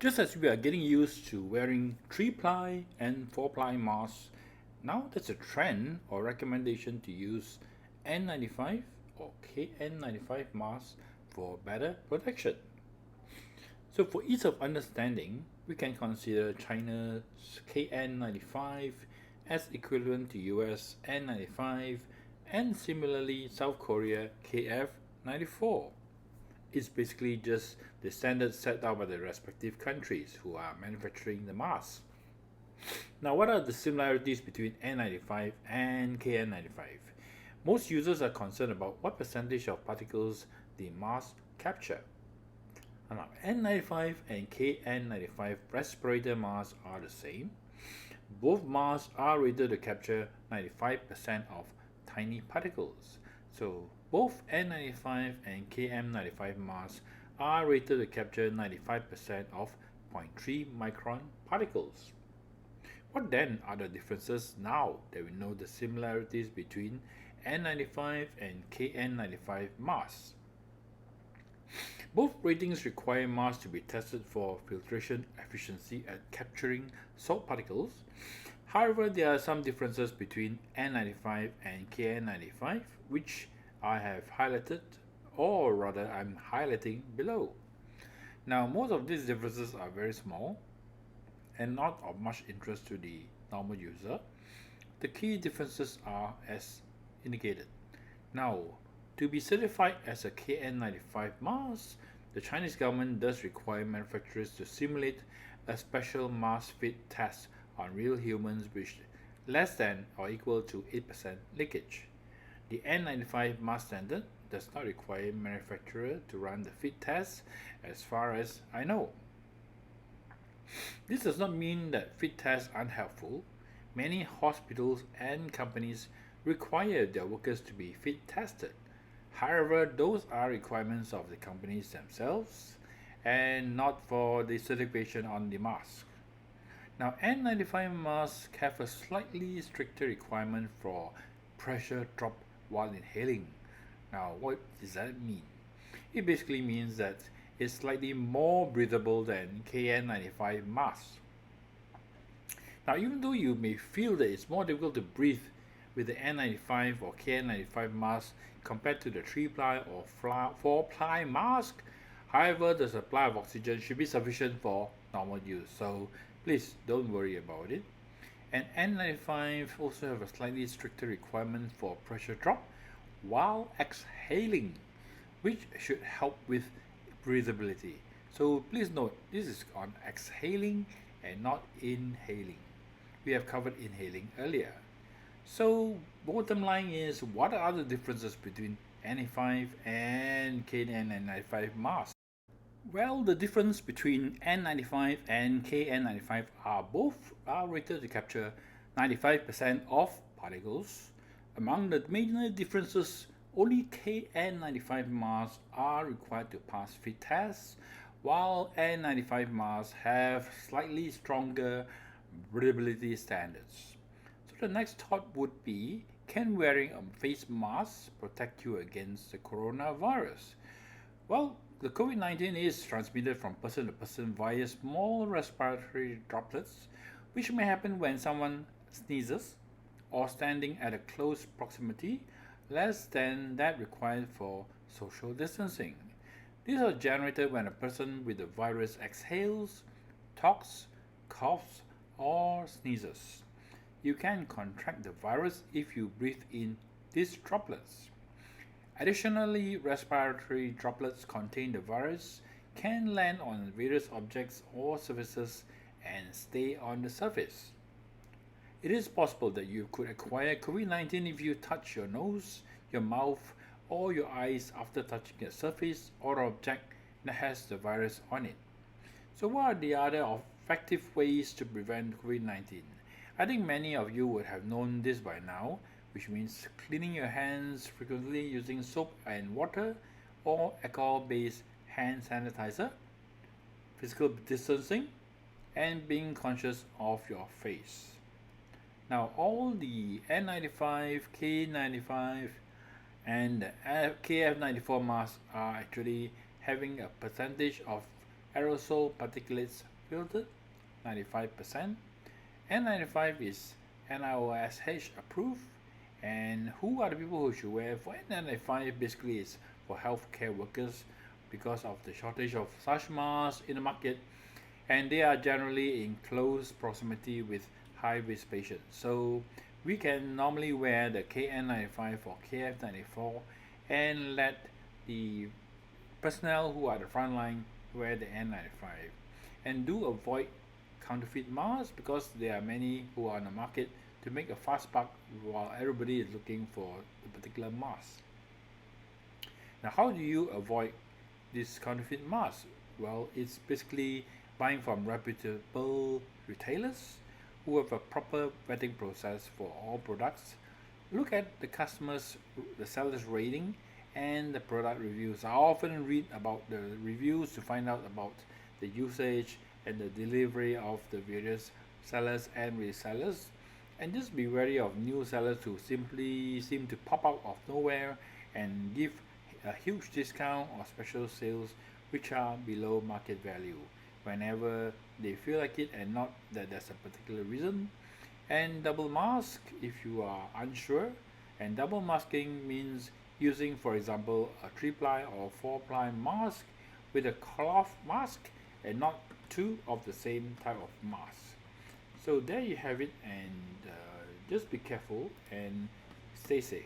Just as we are getting used to wearing 3-ply and 4-ply masks, now there's a trend or recommendation to use N95 or KN95 masks for better protection. So for ease of understanding, we can consider China's KN95 as equivalent to US N95 and similarly South Korea KF94. It's basically just the standards set out by the respective countries who are manufacturing the mask. Now, what are the similarities between N95 and KN95? Most users are concerned about what percentage of particles the mask capture. Now, N95 and KN95 respirator masks are the same. Both masks are rated to capture 95% of tiny particles. So both N95 and KN95 masks are rated to capture 95% of 0.3 micron particles. What then are the differences now that we know the similarities between N95 and KN95 masks? Both ratings require masks to be tested for filtration efficiency at capturing salt particles. However, there are some differences between N95 and KN95, which I have highlighted, or rather, I'm highlighting below. Now, most of these differences are very small and not of much interest to the normal user. The key differences are as indicated. Now, to be certified as a KN95 mask, the Chinese government does require manufacturers to simulate a special mask fit test on real humans with less than or equal to 8% leakage. The N95 mask standard does not require manufacturer to run the fit test as far as I know. This does not mean that fit tests aren't helpful. Many hospitals and companies require their workers to be fit tested. However, those are requirements of the companies themselves and not for the certification on the mask. Now, N95 masks have a slightly stricter requirement for pressure drop while inhaling. Now, what does that mean? It basically means that it's slightly more breathable than KN95 masks. Now, even though you may feel that it's more difficult to breathe with the N95 or KN95 mask compared to the 3-ply or 4-ply mask, however, the supply of oxygen should be sufficient for normal use. So please don't worry about it. And N95 also have a slightly stricter requirement for pressure drop while exhaling, which should help with breathability. So please note, this is on exhaling and not inhaling. We have covered inhaling earlier. So bottom line is, what are the differences between N95 and KN95 masks? Well, the difference between N95 and KN95 are both are rated to capture 95% of particles. Among the major differences, only KN95 masks are required to pass fit tests, while N95 masks have slightly stronger breathability standards. So the next thought would be, can wearing a face mask protect you against the coronavirus? Well, the COVID-19 is transmitted from person to person via small respiratory droplets, which may happen when someone sneezes or standing at a close proximity less than that required for social distancing. These are generated when a person with the virus exhales, talks, coughs, or sneezes. You can contract the virus if you breathe in these droplets. Additionally, respiratory droplets contain the virus, can land on various objects or surfaces and stay on the surface. It is possible that you could acquire COVID-19 if you touch your nose, your mouth, or your eyes after touching a surface or object that has the virus on it. So, what are the other effective ways to prevent COVID-19? I think many of you would have known this by now, which means cleaning your hands frequently using soap and water or alcohol-based hand sanitizer, physical distancing, and being conscious of your face. Now, all the N95, K95, and KF94 masks are actually having a percentage of aerosol particulates filtered 95%. N95 is NIOSH approved. And who are the people who should wear for N95? Basically, it's for healthcare workers because of the shortage of such masks in the market, and they are generally in close proximity with high risk patients. So we can normally wear the KN95 or KF94 and let the personnel who are the front line wear the N95, and do avoid counterfeit masks because there are many who are on the market to make a fast buck while everybody is looking for a particular mask. Now, how do you avoid this counterfeit mask? Well, it's basically buying from reputable retailers who have a proper vetting process for all products. Look at the seller's rating and the product reviews. I often read about the reviews to find out about the usage and the delivery of the various sellers and resellers. And just be wary of new sellers who simply seem to pop out of nowhere and give a huge discount or special sales which are below market value whenever they feel like it and not that there's a particular reason. And double mask if you are unsure. And double masking means using, for example, a 3-ply or 4-ply mask with a cloth mask and not two of the same type of mask. So there you have it, and just be careful and stay safe.